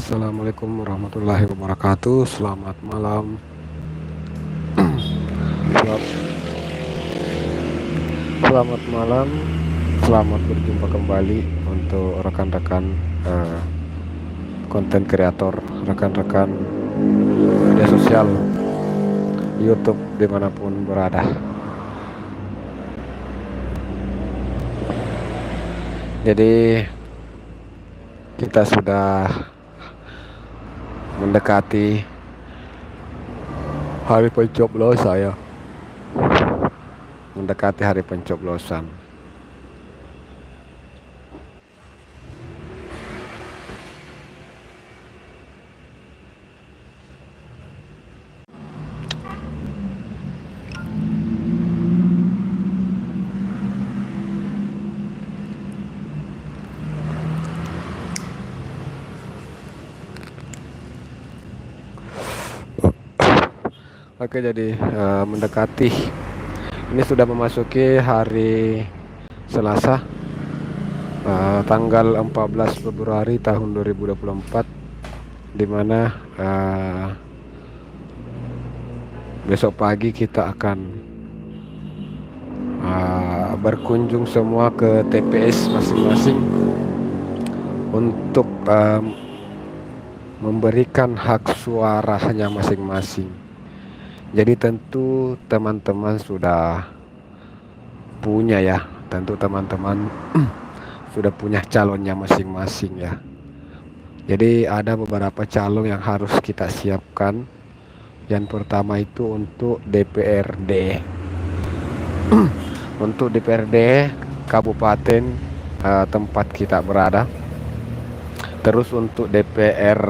Assalamualaikum warahmatullahi wabarakatuh. Selamat malam. Selamat, selamat malam. Selamat berjumpa kembali untuk rekan-rekan konten kreator, rekan-rekan media sosial, YouTube dimanapun berada. Jadi kita sudah mendekati hari pencoblosan ya. Mendekati hari pencoblosan. Oke, jadi mendekati, ini sudah memasuki hari Selasa, tanggal 14 Februari tahun 2024, di mana besok pagi kita akan berkunjung semua ke TPS masing-masing untuk memberikan hak suaranya masing-masing. Jadi tentu teman-teman sudah punya ya, tentu teman-teman sudah punya calonnya masing-masing ya. Jadi ada beberapa calon yang harus kita siapkan. Yang pertama itu untuk DPRD. Untuk DPRD kabupaten tempat kita berada. Terus untuk DPR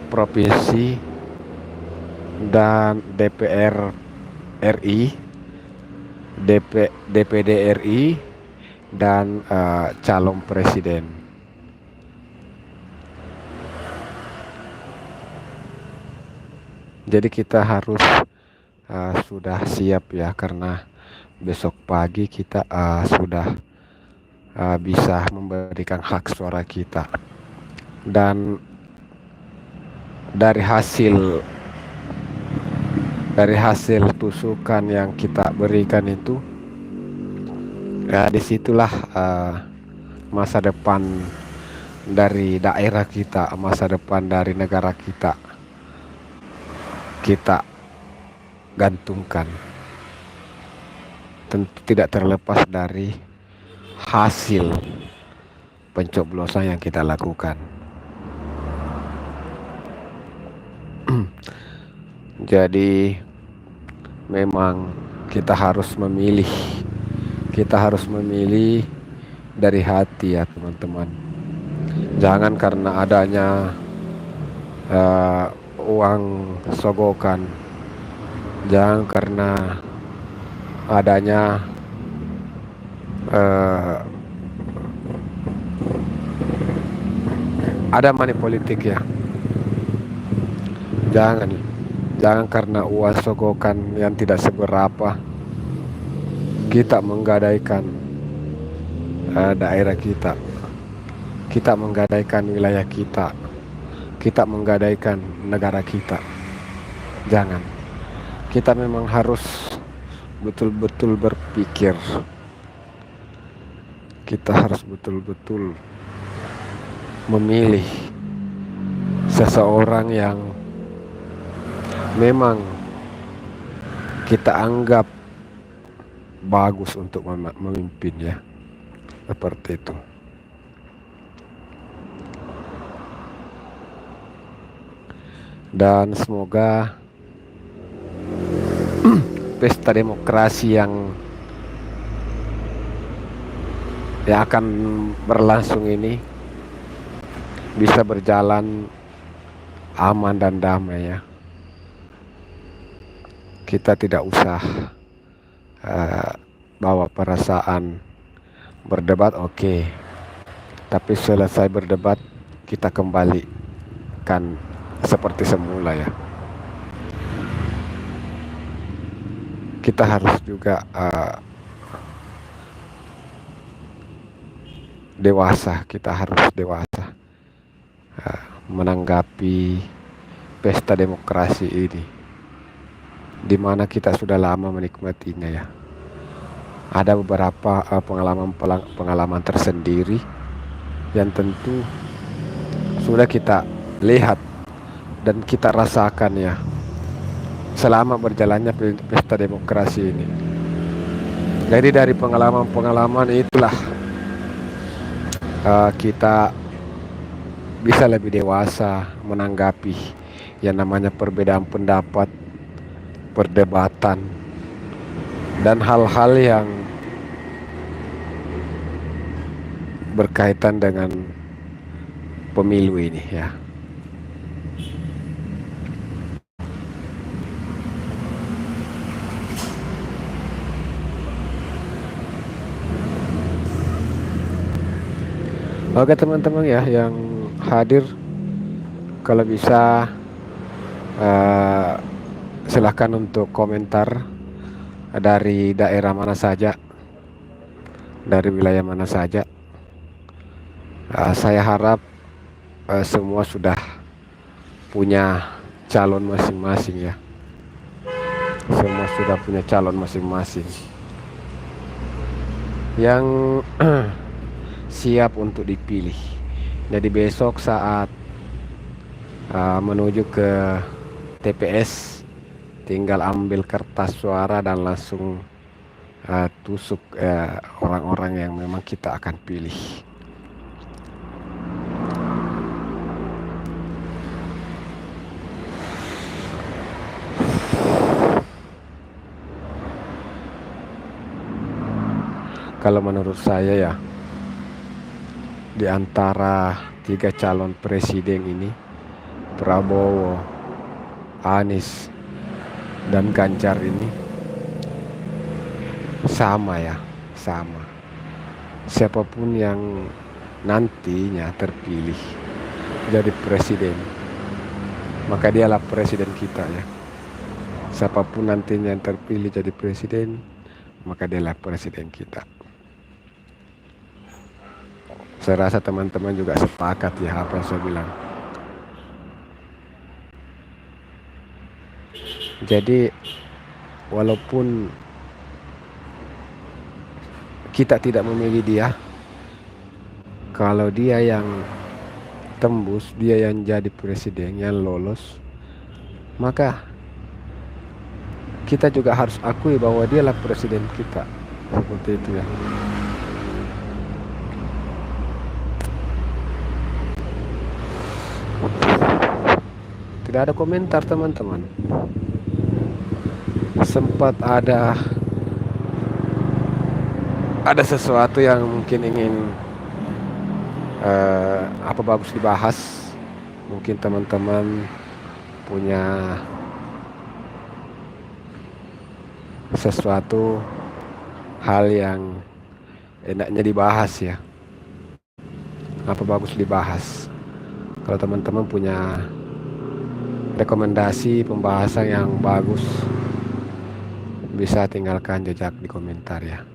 provinsi dan DPR RI, DPD RI, dan calon presiden. Jadi kita harus sudah siap ya, karena besok pagi kita sudah bisa memberikan hak suara kita. Dan dari hasil tusukan yang kita berikan itu, ya disitulah masa depan dari daerah kita, masa depan dari negara kita gantungkan. Tentu tidak terlepas dari hasil pencoblosan yang kita lakukan. Jadi memang kita harus memilih dari hati ya teman-teman. Jangan karena adanya uang sogokan, jangan karena adanya ada money politik ya. Jangan karena uang sogokan yang tidak seberapa kita menggadaikan daerah kita menggadaikan wilayah kita menggadaikan negara kita. Jangan. Kita memang harus betul-betul berpikir. Kita harus betul-betul memilih seseorang yang memang kita anggap bagus untuk memimpin ya. Seperti itu. Dan semoga pesta demokrasi yang akan berlangsung ini bisa berjalan aman dan damai ya. Kita tidak usah bawa perasaan. Berdebat oke. Tapi selesai berdebat kita kembalikan seperti semula ya. Kita harus juga dewasa. Kita harus dewasa. menanggapi pesta demokrasi ini, di mana kita sudah lama menikmatinya ya. Ada beberapa pengalaman tersendiri yang tentu sudah kita lihat dan kita rasakan ya selama berjalannya pesta demokrasi ini. Jadi dari pengalaman-pengalaman itulah kita bisa lebih dewasa menanggapi yang namanya perbedaan pendapat, perdebatan, dan hal-hal yang berkaitan dengan pemilu ini ya. Oke teman-teman ya yang hadir, kalau bisa silahkan untuk komentar dari daerah mana saja, dari wilayah mana saja. Saya harap semua sudah punya calon masing-masing ya. Semua sudah punya calon masing-masing yang siap untuk dipilih. Jadi besok saat menuju ke TPS, tinggal ambil kertas suara dan langsung tusuk orang-orang yang memang kita akan pilih. Kalau menurut saya ya, di antara 3 calon presiden ini, Prabowo, Anies, dan Ganjar ini sama ya, sama. Siapapun yang nantinya terpilih jadi presiden, maka dialah presiden kita ya. Siapapun nantinya yang terpilih jadi presiden, maka dialah presiden kita. Saya rasa teman-teman juga sepakat ya apa yang saya bilang. Jadi walaupun kita tidak memilih dia, kalau dia yang tembus, dia yang jadi presiden, yang lolos, maka kita juga harus akui bahwa dialah presiden kita. Seperti itu ya. Tidak ada komentar teman-teman. Sempat ada sesuatu yang mungkin ingin apa bagus dibahas. Mungkin teman-teman punya sesuatu hal yang enaknya dibahas ya. Apa bagus dibahas. Kalau teman-teman punya rekomendasi pembahasan yang bagus, bisa tinggalkan jejak di komentar ya.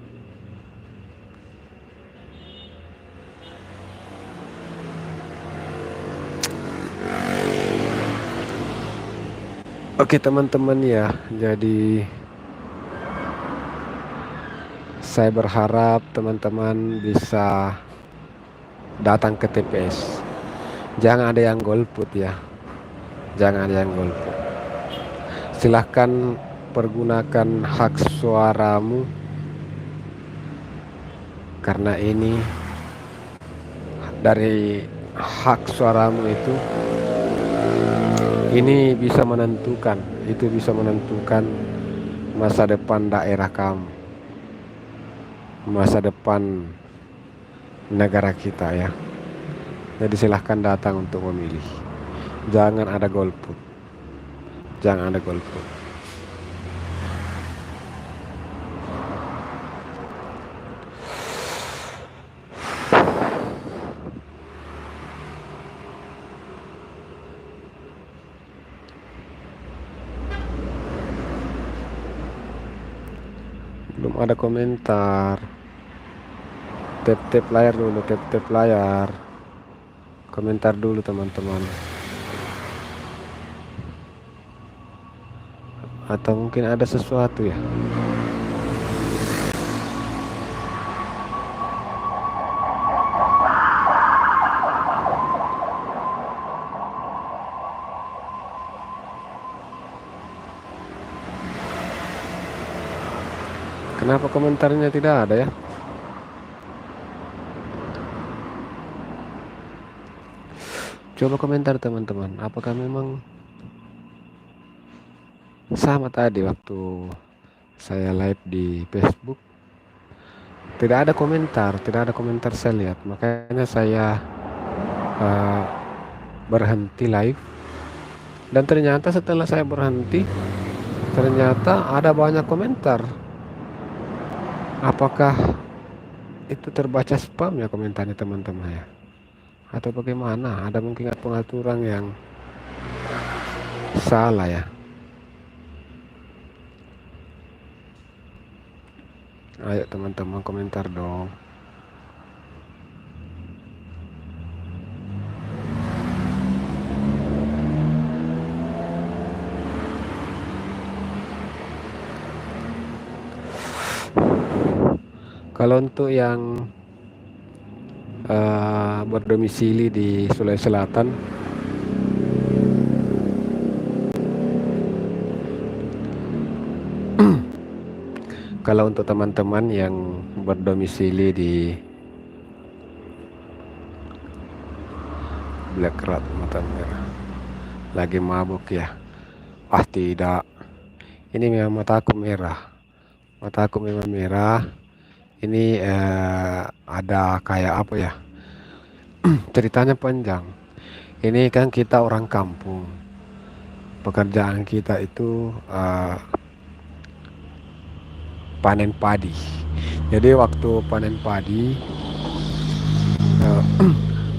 Oke teman-teman ya, jadi saya berharap teman-teman bisa datang ke TPS. Jangan ada yang golput ya. Jangan ada yang golput. Silahkan pergunakan hak suaramu, karena ini dari hak suaramu itu ini bisa menentukan, masa depan daerah kamu, masa depan negara kita ya. Jadi silahkan datang untuk memilih. Jangan ada golput. Jangan ada golput. Belum ada komentar. Tap layar dulu, tap layar. Komentar dulu teman-teman. Atau mungkin ada sesuatu ya. Kenapa komentarnya tidak ada ya? Coba komentar teman-teman. Apakah memang sama tadi waktu saya live di Facebook? Tidak ada komentar saya lihat. Makanya saya uh, berhenti live. Dan ternyata setelah saya berhenti, ternyata ada banyak komentar. Apakah itu terbaca spam ya komentarnya teman-teman ya? Atau bagaimana? Ada mungkin pengaturan yang salah ya. Ayo teman-teman komentar dong. Kalau untuk yang berdomisili di Sulawesi Selatan, kalau untuk teman-teman yang berdomisili di Black Rat Mata Merah, lagi mabuk ya? Ah tidak, ini memang mataku merah. Mataku memang merah. Ini ada kayak apa ya? Ceritanya panjang. Ini kan kita orang kampung. Pekerjaan kita itu panen padi. Jadi waktu panen padi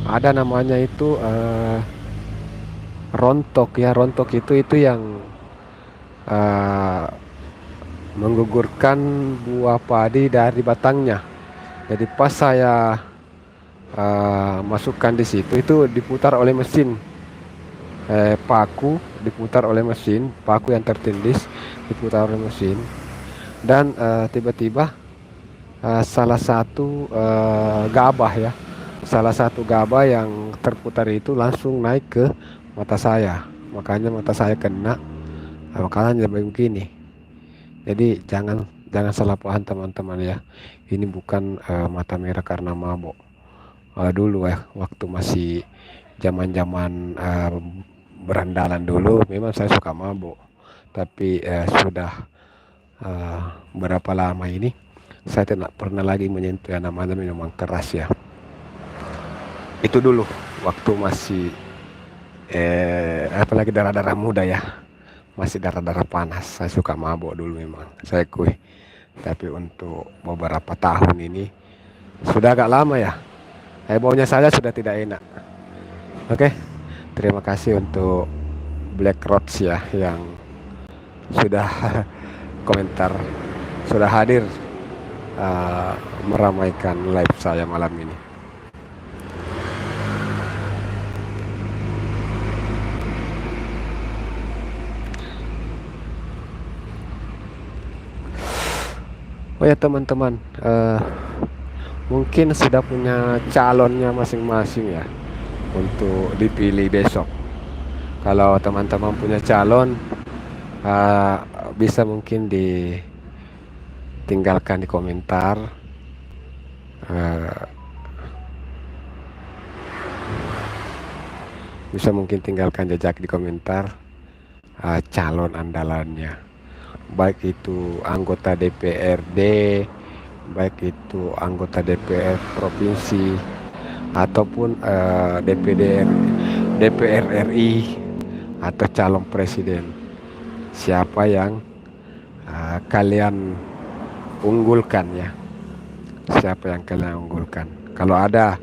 ada namanya itu rontok ya. Rontok itu yang menggugurkan buah padi dari batangnya. Jadi pas saya masukkan di situ, itu diputar oleh mesin, paku diputar oleh mesin, paku yang tertindis diputar oleh mesin, dan tiba-tiba salah satu salah satu gabah yang terputar itu langsung naik ke mata saya, makanya mata saya kena, makanya begini. Jadi jangan salah paham teman-teman ya. Ini bukan mata merah karena mabok. Dulu ya, waktu masih zaman-zaman berandalan dulu, memang saya suka mabok. Tapi sudah berapa lama ini saya tidak pernah lagi menyentuh yang namanya minuman keras ya. Itu dulu waktu masih apalagi darah-darah muda ya. Masih darah-darah panas. Saya suka mabok dulu memang. Saya akui. Tapi untuk beberapa tahun ini sudah agak lama ya. Baunya saja sudah tidak enak. Oke. Terima kasih untuk Black Roads ya yang sudah komentar, sudah hadir meramaikan live saya malam ini. Oh ya teman-teman, mungkin sudah punya calonnya masing-masing ya untuk dipilih besok. Kalau teman-teman punya calon, bisa mungkin ditinggalkan di komentar. Bisa mungkin tinggalkan jejak di komentar calon andalannya. Baik itu anggota DPRD, baik itu anggota DPR provinsi, ataupun DPR RI, atau calon presiden. Siapa yang kalian unggulkan ya? Siapa yang kalian unggulkan? Kalau ada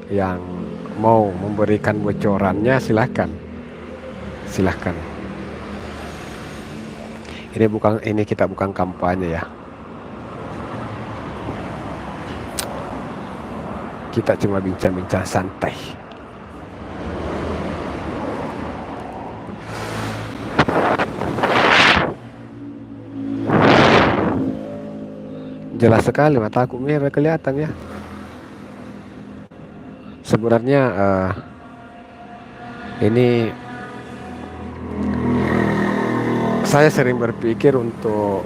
yang mau memberikan bocorannya, silahkan. Ini kita bukan kampanye ya. Kita cuma bincang-bincang santai. jelas sekali mataku merah kelihatan ya. Sebenarnya ini saya sering berpikir untuk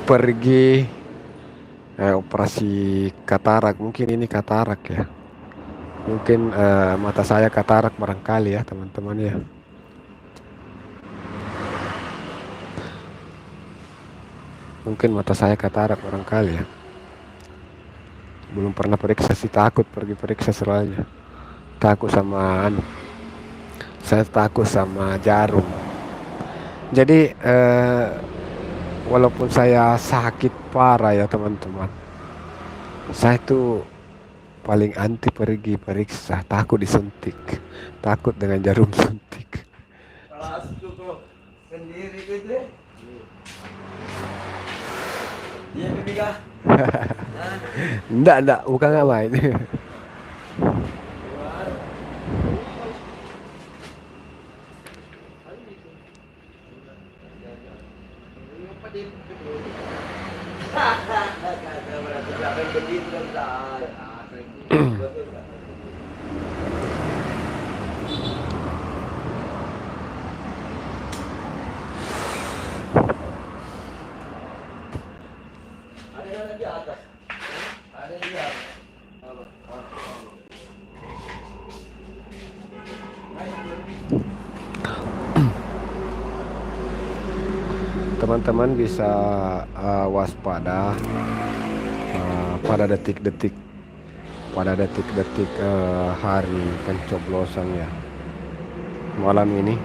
pergi operasi katarak. Mungkin ini katarak ya. Mungkin mata saya katarak barangkali ya teman-teman ya. Mungkin mata saya katarak barangkali ya. Belum pernah periksa sih, takut pergi periksa soalnya. Takut sama saya takut sama jarum. Jadi walaupun saya sakit parah ya teman-teman, saya tuh paling anti pergi periksa, takut disuntik, takut dengan jarum suntik. Sendiri gitu. Iya, Bibi. Enggak, bukan nggak main. Teman-teman bisa waspada pada detik-detik hari pencoblosan ya. Malam ini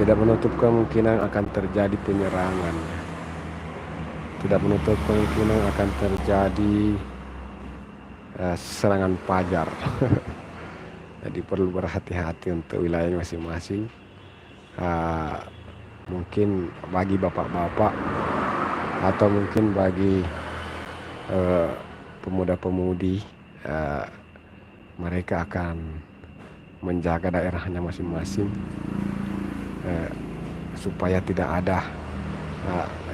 tidak menutup kemungkinan akan terjadi penyerangan ya. Tidak menutup kemungkinan akan terjadi serangan fajar. Jadi perlu berhati-hati untuk wilayah masing-masing. Mungkin bagi bapak-bapak atau mungkin bagi pemuda-pemudi, mereka akan menjaga daerahnya masing-masing supaya tidak ada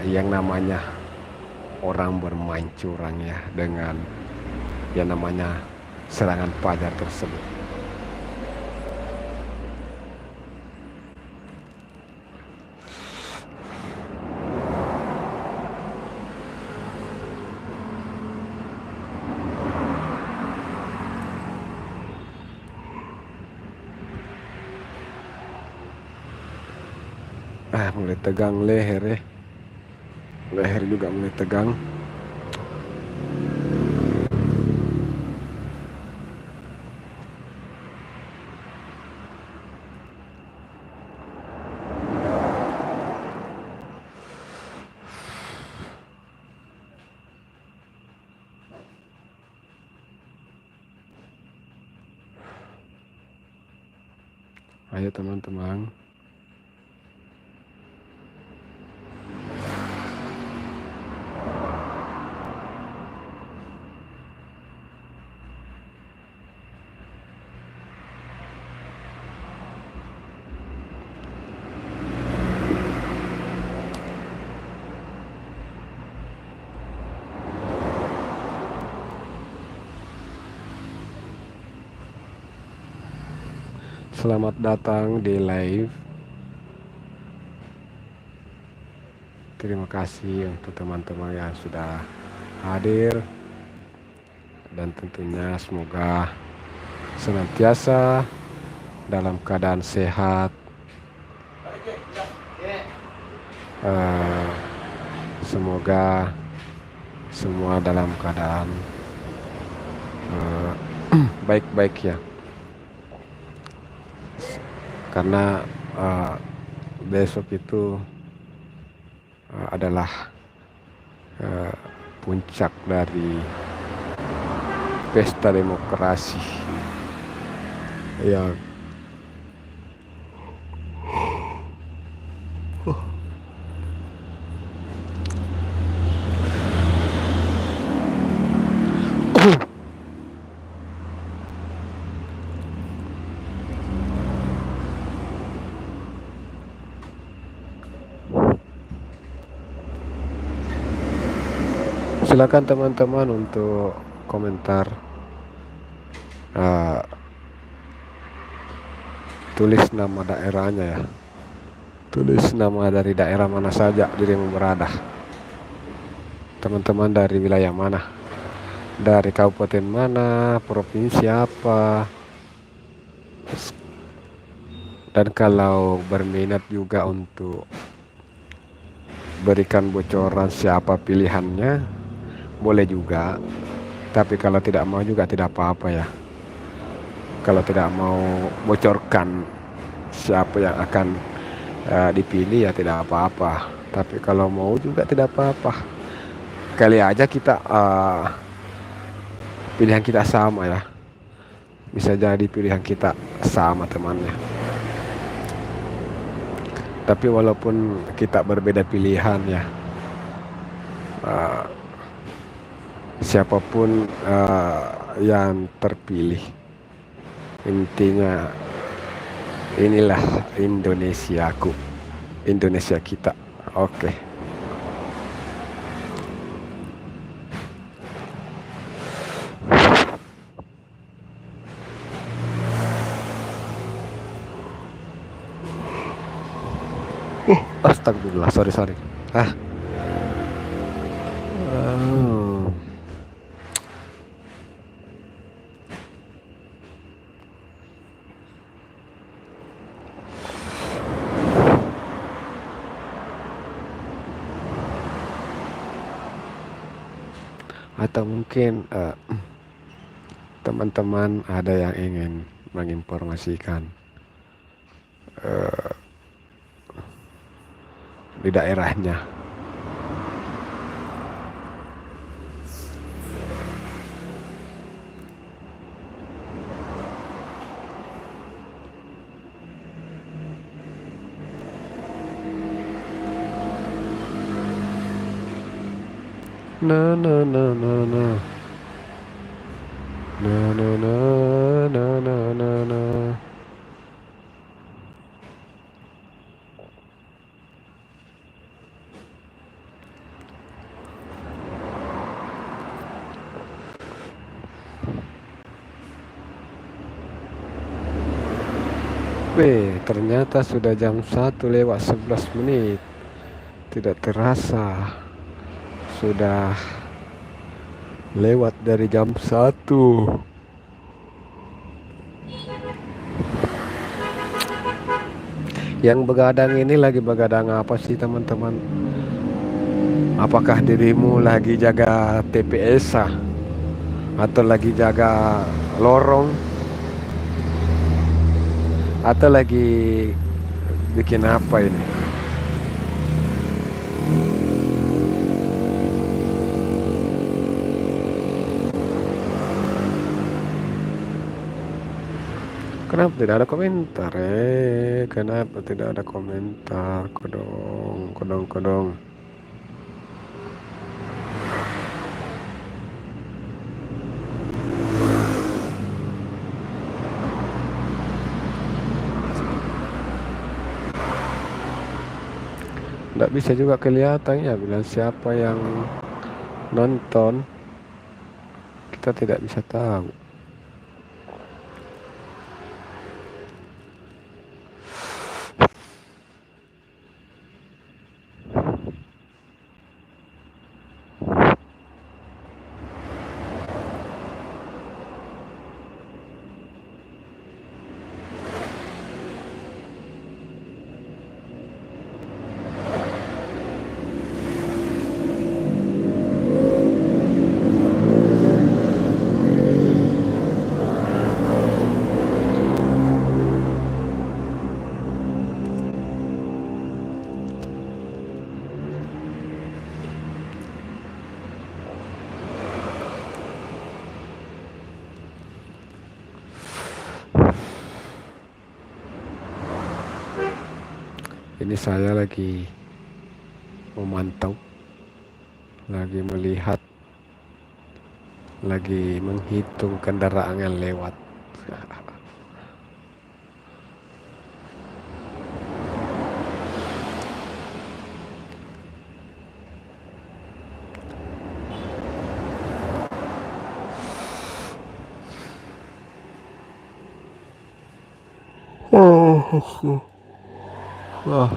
yang namanya orang bermain curang ya dengan yang namanya serangan fajar tersebut. Mulai tegang leher ya. Leher juga mulai tegang. Ayo teman-teman. Selamat datang di live. Terima kasih untuk teman-teman yang sudah hadir. Dan tentunya semoga senantiasa dalam keadaan sehat. Semoga semua dalam keadaan baik-baik ya. Karena besok itu adalah puncak dari pesta demokrasi yang silakan teman-teman untuk komentar, uh, tulis nama daerahnya ya, tulis nama dari daerah mana saja dirimu berada, teman-teman dari wilayah mana, dari kabupaten mana, provinsi apa. Dan kalau berminat juga untuk berikan bocoran siapa pilihannya, boleh juga. Tapi kalau tidak mau juga tidak apa-apa ya. Kalau tidak mau bocorkan siapa yang akan dipilih ya tidak apa-apa. Tapi kalau mau juga tidak apa-apa. Kali aja kita pilihan kita sama ya. Bisa jadi pilihan kita sama temannya. Tapi walaupun kita berbeda pilihan ya, siapapun yang terpilih, intinya inilah Indonesiaku, Indonesia kita. Oke. Astagfirullah, sorry. Ah. Atau mungkin teman-teman ada yang ingin menginformasikan di daerahnya. Na. Ternyata sudah jam 1:11. Tidak terasa sudah lewat dari jam 1. Yang begadang ini lagi begadang apa sih teman-teman? Apakah dirimu lagi jaga TPS atau lagi jaga lorong, atau lagi bikin apa ini? Kenapa tidak ada komentar? Kenapa tidak ada komentar? Kodong. Tidak bisa juga kelihatan ya bilang siapa yang nonton. Kita tidak bisa tahu. Ini saya lagi memantau, lagi melihat, lagi menghitung kendaraan yang lewat. Oh, wah,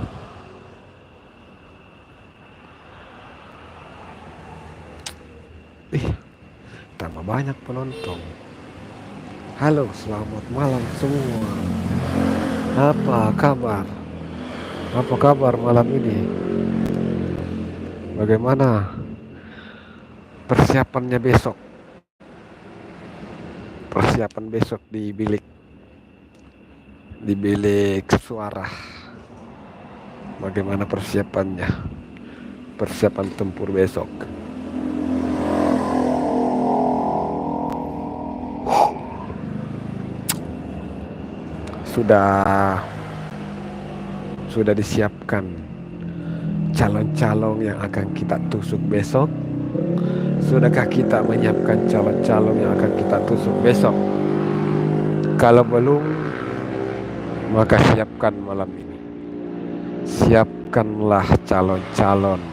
ih, tambah banyak penonton. Halo, selamat malam semua. Apa kabar? Apa kabar malam ini? Bagaimana persiapannya besok? Persiapan besok di bilik suara. Bagaimana persiapannya? Persiapan tempur besok. Sudah disiapkan calon-calon yang akan kita tusuk besok? Sudahkah kita menyiapkan calon-calon yang akan kita tusuk besok? Kalau belum, maka siapkan malam ini. Siapkanlah calon-calon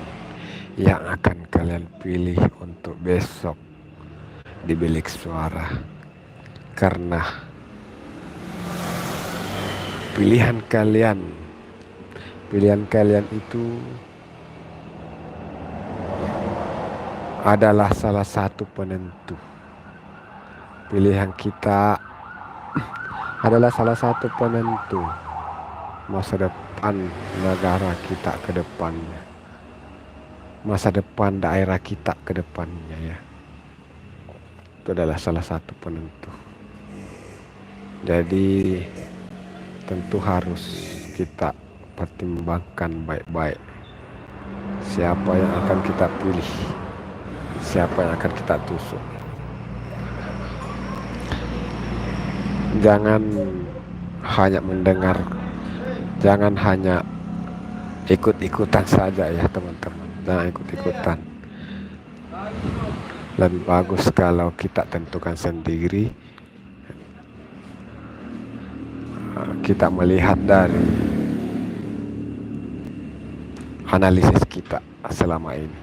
yang akan kalian pilih untuk besok di bilik suara. Karena pilihan kalian itu adalah salah satu penentu. Pilihan kita adalah salah satu penentu masa depan negara kita ke depannya, masa depan daerah kita ke depannya ya. Itu adalah salah satu penentu. Jadi tentu harus kita pertimbangkan baik-baik siapa yang akan kita pilih, siapa yang akan kita tusuk. Jangan hanya mendengar, jangan hanya ikut-ikutan saja ya teman-teman. Jangan ikut-ikutan. Lebih bagus kalau kita tentukan sendiri. Kita melihat dari analisis kita selama ini.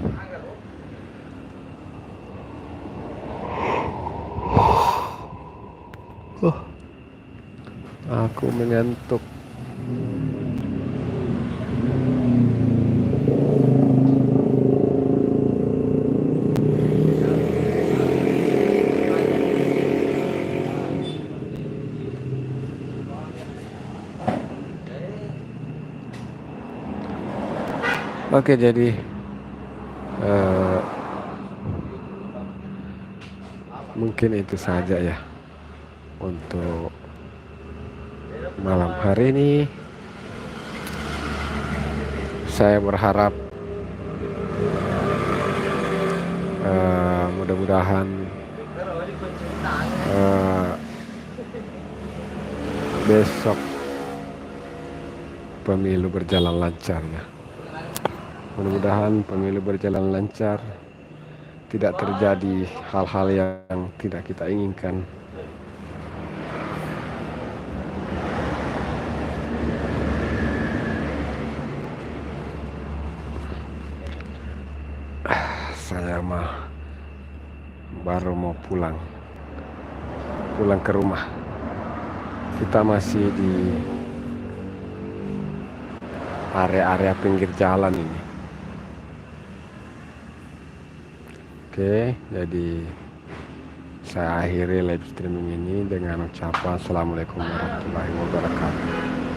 Aku mengantuk. Oke, jadi mungkin itu saja ya untuk malam hari ini. Saya berharap mudah-mudahan besok pemilu berjalan lancar ya. Mudah-mudahan pemilu berjalan lancar, tidak terjadi hal-hal yang tidak kita inginkan. Saya mah baru mau pulang ke rumah. Kita masih di area-area pinggir jalan ini. Oke, jadi saya akhiri live streaming ini dengan ucapan Assalamualaikum warahmatullahi wabarakatuh.